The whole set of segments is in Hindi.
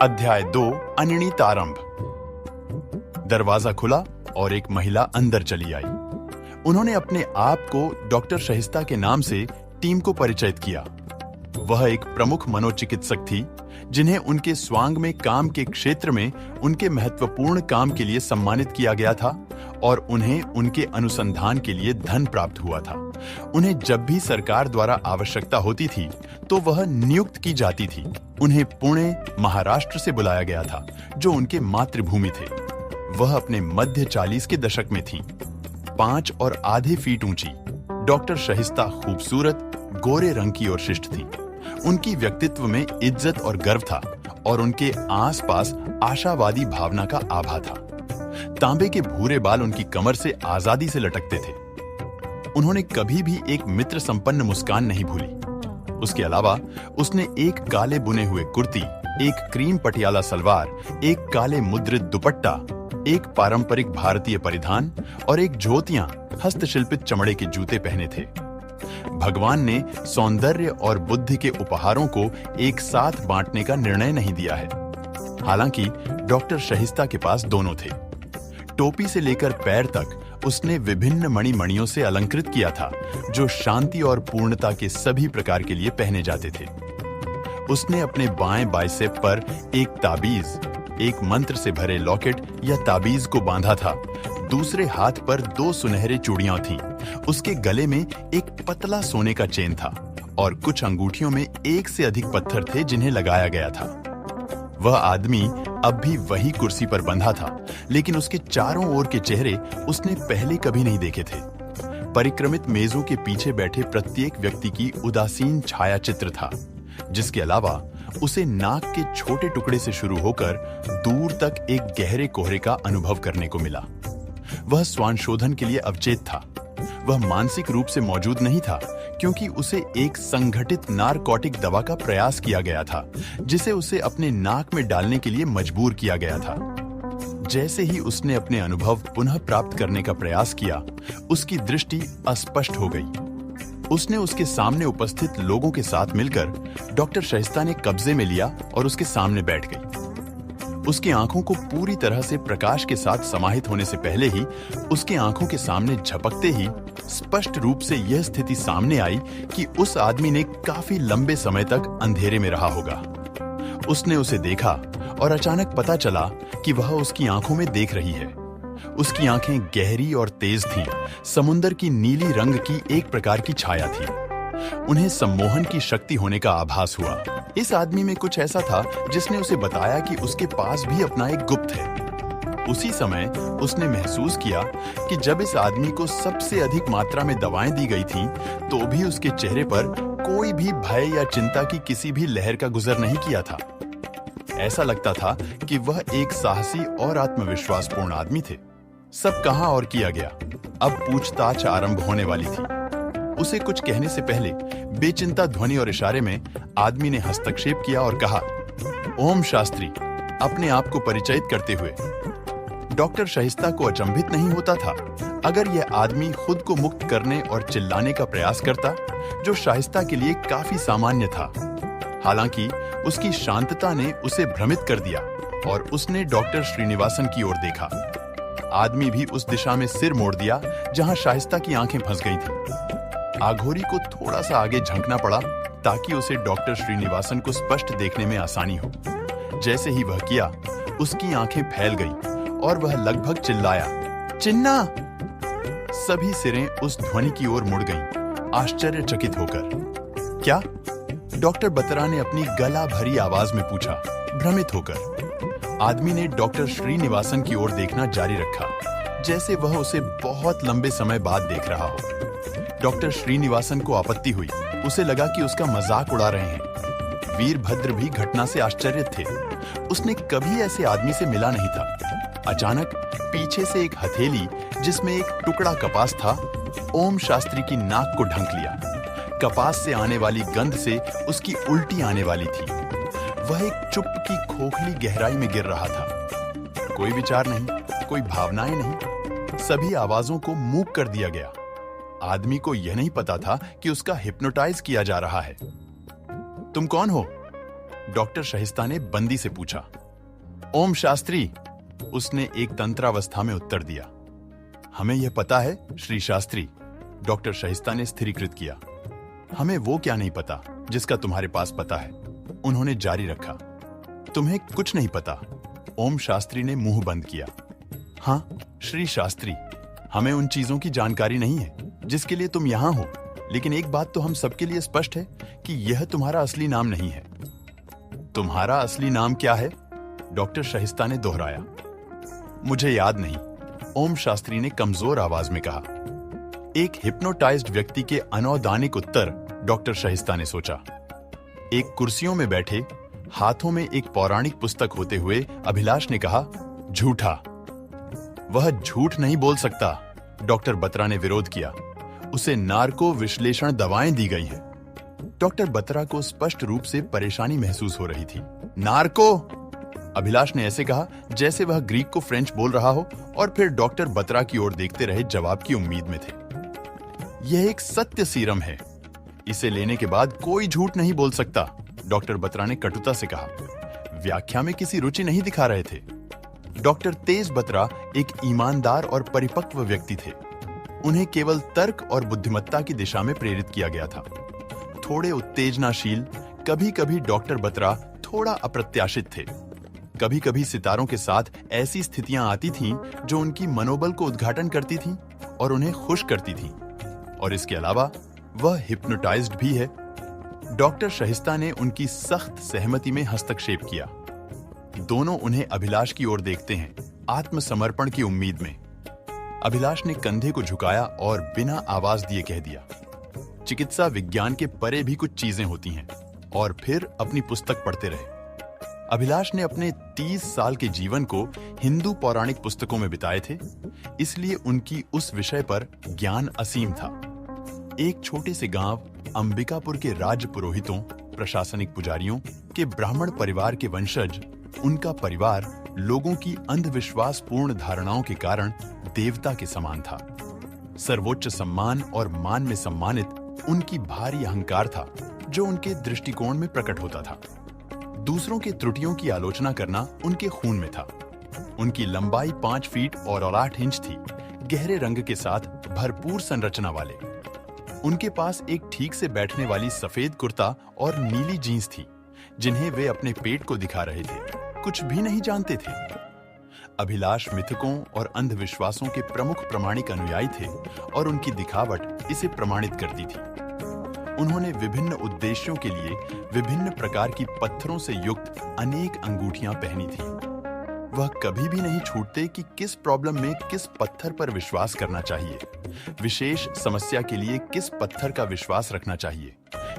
अध्याय 2 अनिर्णीत आरंभ। दरवाजा खुला और एक महिला अंदर चली आई। उन्होंने अपने आप को डॉक्टर शहिस्ता के नाम से टीम को परिचित किया। वह एक प्रमुख मनोचिकित्सक थी जिन्हें उनके स्वांग में काम के क्षेत्र में उनके महत्वपूर्ण काम के लिए सम्मानित किया गया था और उन्हें उनके अनुसंधान के लिए धन प्राप्त हुआ था। उन्हें जब भी सरकार द्वारा आवश्यकता होती थी तो वह नियुक्त की जाती थी। उन्हें पुणे, महाराष्ट्र से बुलाया गया था जो उनके मातृभूमि थे। वह अपने मध्य 40 के दशक में थीं, 5 और आधे फीट ऊंची। डॉक्टर शहिस्ता खूबसूरत, गोरे रंग की और शिष्ट थी। उनकी व्यक्तित्व में इज्जत और गर्व था और उनके आसपास आशावादी भावना का आभा था। तांबे के भूरे बाल उनकी कमर से आजादी से लटकते थे। उन्होंने कभी भी एक मित्र संपन्न मुस्कान नहीं भूली। उसके अलावा उसने एक काले बुने हुए कुर्ती, एक क्रीम पटियाला सलवार, एक काले मुद्रित दुपट्टा, एक पारंपरिक भारतीय परिधान और एक धोतियां हस्तशिल्पित चमड़े के जूते पहने थे। भगवान ने सौंदर्य और बुद्धि के उपहारों को एक साथ बांटने का निर्णय नहीं दिया है। हालांकि डॉक्टर शहिस्ता के पास दोनों थे। टोपी से लेकर पैर तक उसने विभिन्न मणिमणियों से अलंकृत किया था जो शांति और पूर्णता के सभी प्रकार के लिए पहने जाते थे। उसने अपने बाएं बाइसेप पर एक ताबीज, एक मंत्र से भरे लॉकेट या ताबीज को बांधा था। दूसरे हाथ पर 2 सुनहरे चूड़ियां थीं। उसके गले में एक पतला सोने का चेन था और कुछ अंगूठियों में एक से अधिक पत्थर थे जिन्हें लगाया गया था। वह आदमी अब भी वही कुर्सी पर बंधा था, लेकिन उसके चारों ओर के चेहरे उसने पहले कभी नहीं देखे थे। परिक्रमित मेजों के पीछे बैठे प्रत्येक व्यक्ति की उदासीन छाया चित्र था, जिसके अलावा उसे नाक के छोटे टुकड़े से शुरू होकर दूर तक एक गहरे कोहरे का अनुभव करने को मिला। वह श्वानशोधन के लिए अवचेत था। वह मानसिक रूप से मौजूद नहीं था क्योंकि उसे एक संगठित नारकोटिक दवा का प्रयास किया गया था जिसे उसे अपने नाक में डालने के लिए मजबूर किया गया था। जैसे ही उसने अपने अनुभव पुनः प्राप्त करने का प्रयास किया, उसकी दृष्टि अस्पष्ट हो गई। उसने उसके सामने उपस्थित लोगों के साथ मिलकर डॉक्टर शहिस्ता ने कब्जे में लिया और उसके सामने बैठ गई। उसकी आंखों को पूरी तरह से प्रकाश के साथ समाहित होने से पहले ही उसकी आंखों के सामने झपकते ही स्पष्ट रूप से यह स्थिति सामने आई कि उस आदमी ने काफी लंबे समय तक अंधेरे में रहा होगा। उसने उसे देखा और अचानक पता चला कि वह उसकी आंखों में देख रही है। उसकी आंखें गहरी और तेज थीं, समुंदर की नीली रंग की एक प्रकार की छाया थी। उन्हें सम्मोहन की शक्ति होने का आभास हुआ। इस आदमी में कुछ ऐसा था जिसने उसे बताया कि उसके पास भी अपना एक गुप्त है। उसी समय उसने महसूस किया कि जब इस आदमी को सबसे अधिक मात्रा में दवाएं दी गई थीं, तो भी उसके चेहरे पर कोई भी भय या चिंता की किसी भी लहर का गुजर नहीं किया था। ऐसा लगता था कि वह एक साहसी और आत्मविश्वासपूर्ण आदमी थे। सब कहा और किया गया। अब पूछताछ आरंभ होने वाली थी। उसे कुछ कहने से पहले बेचिंता ध्वनि और इशारे में आदमी ने हस्तक्षेप किया और कहा, ओम शास्त्री, अपने आप को परिचयित करते हुए। डॉक्टर शहिस्ता को अचंभित नहीं होता था अगर यह आदमी खुद को मुक्त करने और चिल्लाने का प्रयास करता, जो शाहिस्ता के लिए काफी सामान्य था। हालांकि उसकी शांतता ने उसे भ्रमित कर दिया और उसने डॉक्टर श्रीनिवासन की ओर देखा। आदमी भी उस दिशा में सिर मोड़ दिया जहां शाहिस्ता की आंखें फंस गई थीं। आघोरी को थोड़ा सा आगे झंकना पड़ा ताकि उसे डॉक्टर श्रीनिवासन को स्पष्ट देखने में आसानी हो। जैसे ही वह किया, उसकी आंखें फैल गईं और वह लगभग चिल्लाया, चिन्ना। सभी सिरें उस ध्वनि की ओर मुड़ गईं, आश्चर्यचकित होकर। क्या? डॉक्टर बत्रा ने अपनी गला भरी आवाज में पूछा, भ्रमित होकर। आदमी ने डॉक्टर श्रीनिवासन की ओर देखना जारी रखा, जैसे वह उसे बहुत लंबे समय बाद देख रहा हो। डॉक्टर श्रीनिवासन को आपत्ति हुई। उसे लगा कि उसका मजाक उड़ा रहे हैं। वीरभद्र भी घटना से आश्चर्यित थे। उसने कभी ऐसे आदमी से मिला नहीं था। अचानक पीछे से एक हथेली जिसमें एक टुकड़ा कपास था, ओम शास्त्री की नाक को ढंक लिया। कपास से आने वाली गंध से उसकी उल्टी आने वाली थी। वह एक चुप की खोखली गहराई में गिर रहा था। कोई विचार नहीं, कोई भावनाएं नहीं। सभी आवाजों को मूक कर दिया गया। आदमी को यह नहीं पता था कि उसका हिप्नोटाइज किया जा रहा है। तुम कौन हो? डॉक्टर शाहिस्ता ने बंदी से पूछा। ओम शास्त्री, उसने एक तंत्रावस्था में उत्तर दिया। हमें यह पता है श्री शास्त्री, डॉक्टर शाहिस्ता ने स्थिरीकृत किया। हमें वो क्या नहीं पता जिसका तुम्हारे पास पता है, उन्होंने जारी रखा। तुम्हें कुछ नहीं पता, ओम शास्त्री ने मुंह बंद किया। हाँ श्री शास्त्री, हमें उन चीजों की जानकारी नहीं है जिसके लिए तुम यहां हो, लेकिन एक बात तो हम सबके लिए स्पष्ट है कि यह तुम्हारा असली नाम नहीं है। तुम्हारा असली नाम क्या है? डॉक्टर शाहिस्ता ने दोहराया। मुझे याद नहीं, ओम शास्त्री ने कमजोर आवाज में कहा। एक हिप्नोटाइज्ड व्यक्ति के अनौदानिक उत्तर, डॉक्टर शाहिस्ता ने सोचा। एक कुर्सियों में बैठे, हाथों में एक पौराणिक पुस्तक होते हुए अभिलाष ने कहा, झूठा। वह झूठ नहीं बोल सकता, डॉक्टर बत्रा ने विरोध किया। उसे नार्को विश्लेषण दवाएं दी गई हैं। डॉक्टर बत्रा को स्पष्ट रूप से परेशानी महसूस हो रही थी। नार्को, अभिलाष ने ऐसे कहा जैसे वह ग्रीक को फ्रेंच बोल रहा हो, और फिर डॉक्टर बत्रा की ओर देखते रहे जवाब की उम्मीद में थे। यह एक सत्य सीरम है, इसे लेने के बाद कोई झूठ नहीं बोल सकता, डॉक्टर बत्रा ने कटुता से कहा। व्याख्या में किसी रुचि नहीं दिखा रहे थे। डॉक्टर तेज बत्रा एक ईमानदार और परिपक्व व्यक्ति थे। उन्हें केवल तर्क और बुद्धिमत्ता की दिशा में प्रेरित किया गया था। थोड़े उत्तेजनाशील, कभी-कभी डॉक्टर बत्रा थोड़ा अप्रत्याशित थे। कभी-कभी सितारों के साथ ऐसी स्थितियां आती थीं जो उनकी मनोबल को उद्घाटन करती थीं और उन्हें खुश करती थीं। और इसके अलावा वह हिप्नोटाइज्ड भी है। डॉक्टर शाहिस्ता ने उनकी सख्त सहमति में हस्तक्षेप किया। दोनों उन्हें अभिलाष की ओर देखते हैं, आत्मसमर्पण की उम्मीद में। अभिलाष ने कंधे को झुकाया और बिना आवाज दिए कह दिया, चिकित्सा विज्ञान के परे भी कुछ चीजें होती हैं, और फिर अपनी पुस्तक पढ़ते रहे। अभिलाष ने अपने 30 साल के जीवन को हिंदू पौराणिक पुस्तकों में बिताए थे, इसलिए उनकी उस विषय पर ज्ञान असीम था। एक छोटे से गांव अंबिकापुर के राज पुरोहितों, प्रशासनिक पुजारियों के ब्राह्मण परिवार के वंशज, उनका परिवार लोगों की अंधविश्वासपूर्ण धारणाओं के कारण देवता के समान था। सर्वोच्च सम्मान और मान में सम्मानित उनकी भारी अहंकार था, जो उनके दृष्टिकोण में प्रकट होता था। दूसरों के त्रुटियों की आलोचना करना उनके खून में था। उनकी लंबाई 5 फीट और 8 इंच थी, गहरे रंग के साथ भरपूर संरचना वाले। उनके पास एक ठीक से बैठने वाली सफेद कुर्ता और नीली जीन्स थी, जिन्हें वे अपने पेट को दिखा रहे थे, कुछ भी नहीं जानते थे। अभिलाष मिथकों और अंधविश्वासों के प्रमुख प्रमाणिक अनुयायी थे और उनकी दिखावट इसे प्रमाणित करती थी। उन्होंने विभिन्न उद्देश्यों के लिए विभिन्न प्रकार की पत्थरों से युक्त अनेक अंगूठियां पहनी थी। वह कभी भी नहीं छूटते कि किस प्रॉब्लम में किस पत्थर पर विश्वास करना चाहिए, विशेष समस्या के लिए किस पत्थर का विश्वास रखना चाहिए,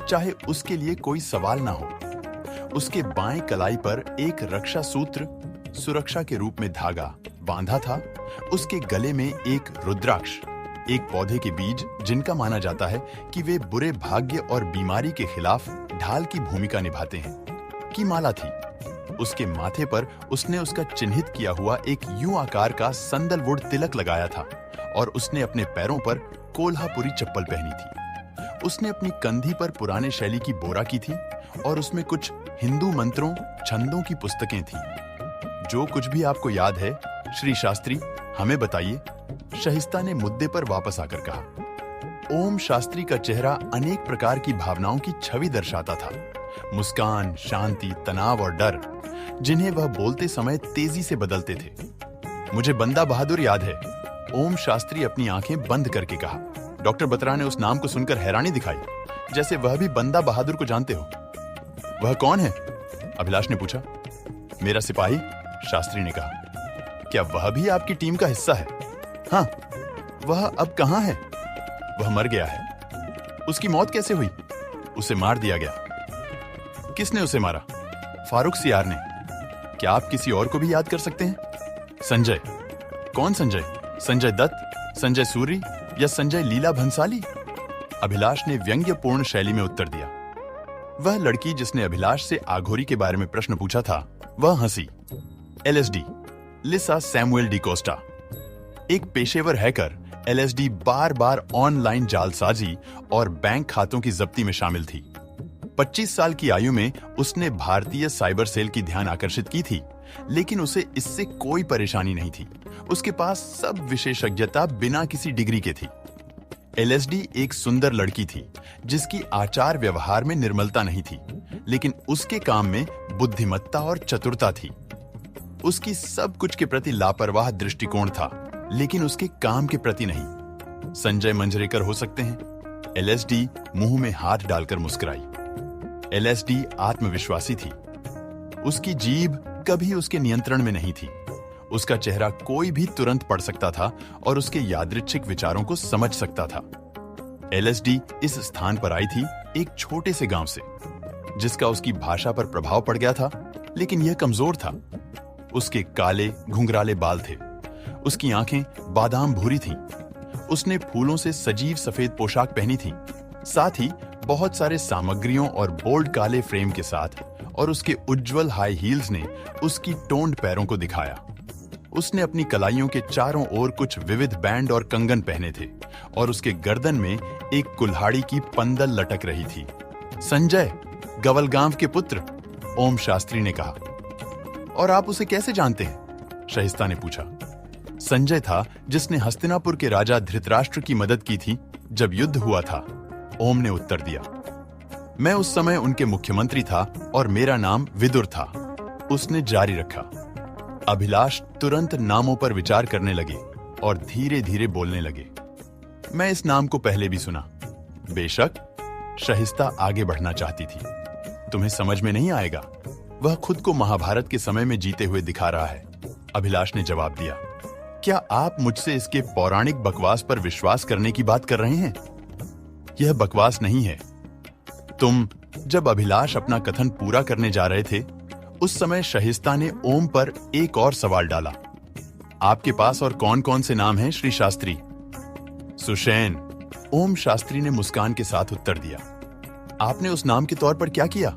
चाहे उसके लिए कोई सवाल ना हो। उसके बाएं कलाई पर एक रक्षा सूत्र, सुरक्षा के रूप में धागा बांधा था। उसके गले में एक रुद्राक्ष, एक पौधे के बीज जिनका माना जाता है कि वे बुरे भाग्य और बीमारी के खिलाफ ढाल की भूमिका निभाते हैं, की माला थी। उसके माथे पर उसने उसका चिन्हित किया हुआ एक यू आकार का संदलवुड तिलक लगाया था और उसने अपने पैरों पर कोल्हापुरी चप्पल पहनी थी। उसने अपनी कंधी पर पुराने शैली की बोरा की थी और उसमें कुछ हिंदू मंत्रों, छंदों की पुस्तकें थीं। जो कुछ भी आपको याद है श्री शास्त्री, हमें बताइए, शाहिस्ता ने मुद्दे पर वापस आकर कहा। ओम शास्त्री का चेहरा अनेक प्रकार की भावनाओं की छवि दर्शाता था। मुस्कान, शांति, तनाव और डर, जिन्हें वह बोलते समय तेजी से बदलते थे। मुझे बंदा बहादुर याद है, ओम शास्त्री अपनी आंखें बंद करके कहा। डॉक्टर बत्रा ने उस नाम को सुनकर हैरानी दिखाई, जैसे वह भी बंदा बहादुर को जानते हो। वह कौन है? अभिलाष ने पूछा। मेरा सिपाही, शास्त्री ने कहा। क्या वह भी आपकी टीम का हिस्सा है? हाँ। वह अब कहाँ है? वह मर गया है। उसकी मौत कैसे हुई? उसे मार दिया गया। किसने उसे मारा? फारूक सियार ने। क्या आप किसी और को भी याद कर सकते हैं? संजय। कौन संजय? संजय दत्त, संजय सूरी या संजय लीला भंसाली? अभिलाष ने व्यंग्यपूर्ण शैली में उत्तर दिया। वह लड़की जिसने अभिलाष से आघोरी के बारे में प्रश्न पूछा था, वह हंसी। LSD, लिसा सैमुएल डिकोस्टा। एक पेशेवर हैकर, LSD बार बार ऑनलाइन जालसाजी और बैंक खातों की जब्ती में शामिल थी। 25 साल की आयु में उसने भारतीय साइबर सेल की ध्यान आकर्षित की थी, लेकिन उसे इससे कोई परेशानी नहीं थी। उसके पास सब विशेषज्ञता बिना किसी डिग्री के थी। एलएसडी एक सुंदर लड़की थी जिसकी आचार व्यवहार में निर्मलता नहीं थी, लेकिन उसके काम में बुद्धिमत्ता और चतुरता थी। उसकी सब कुछ के प्रति लापरवाह दृष्टिकोण था, लेकिन उसके काम के प्रति नहीं। संजय मंजरेकर हो सकते हैं। एलएसडी मुंह में हाथ डालकर मुस्कुराई। एलएसडी आत्मविश्वासी थी। उसकी जीभ कभी उसके नियंत्रण में नहीं थी। उसका चेहरा कोई भी तुरंत पढ़ सकता था और उसके यादृच्छिक विचारों को समझ सकता था। एलएसडी इस स्थान पर आई थी एक छोटे से गांव से, जिसका उसकी भाषा पर प्रभाव पड़ गया था, लेकिन यह कमजोर था। उसके काले घुंघराले बाल थे। उसकी आंखें बादाम भूरी थीं। उसने फूलों से सजीव सफेद पोशाक पहनी थी, साथ ही बहुत सारे सामग्रियों और बोल्ड काले फ्रेम के साथ, और उसके उज्जवल हाई हील्स ने उसकी टोन्ड पैरों को दिखाया। उसने अपनी कलाइयों के चारों ओर कुछ विविध बैंड और कंगन पहने थे, और उसके गर्दन में एक कुल्हाड़ी की पंदल लटक रही थी। संजय, गवलगांव के पुत्र, ओम शास्त्री ने कहा। और आप उसे कैसे जानते हैं? शहिस्ता ने पूछा। संजय था जिसने हस्तिनापुर के राजा धृतराष्ट्र की मदद की थी जब युद्ध हुआ था, ओम ने उत्तर दिया। मैं उस समय उनके मुख्यमंत्री था और मेरा नाम विदुर था, उसने जारी रखा। अभिलाष तुरंत नामों पर विचार करने लगे और धीरे धीरे बोलने लगे। मैं इस नाम को पहले भी सुना। बेशक, शहिस्ता आगे बढ़ना चाहती थी। तुम्हें समझ में नहीं आएगा। वह खुद को महाभारत के समय में जीते हुए दिखा रहा है, अभिलाष ने जवाब दिया। क्या आप मुझसे इसके पौराणिक बकवास पर विश्वास करने की बात कर रहे हैं? यह बकवास नहीं है। जब अभिलाष अपना कथन पूरा करने जा रहे थे, उस समय शहिस्ता ने ओम पर एक और सवाल डाला। आपके पास और कौन कौन से नाम हैं श्री शास्त्री? सुषेण, ओम शास्त्री ने मुस्कान के साथ उत्तर दिया। आपने उस नाम के तौर पर क्या किया?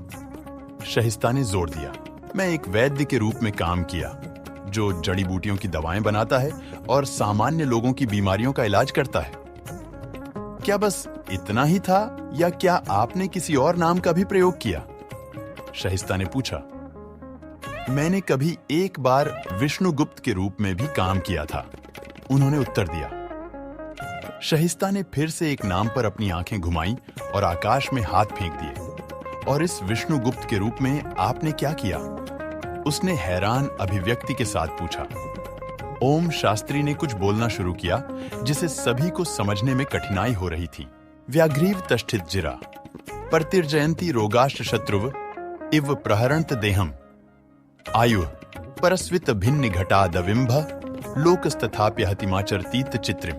शहिस्ता ने जोर दिया। मैं एक वैद्य के रूप में काम किया, जो जड़ी बूटियों की दवाएं बनाता है और सामान्य लोगों की बीमारियों का इलाज करता है। क्या बस इतना ही था, या क्या आपने किसी और नाम का भी प्रयोग किया? शहिस्ता ने पूछा। मैंने कभी एक बार विष्णुगुप्त के रूप में भी काम किया था, उन्होंने उत्तर दिया। शहिस्ता ने फिर से एक नाम पर अपनी आंखें घुमाई और आकाश में हाथ फेंक दिए। और इस विष्णुगुप्त के रूप में आपने क्या किया? उसने हैरान अभिव्यक्ति के साथ पूछा। ओम शास्त्री ने कुछ बोलना शुरू किया जिसे सभी को समझने में कठिनाई हो रही थी। व्याघ्रीव तष्ठित जिरा प्रतिर्जयंती रोगाश्च शत्रुव इव प्रहरणत देहम आयु परस्वित भिन्न घटादविंभ लोकस्तथाप्य हतिमाचरतीत चित्रिम।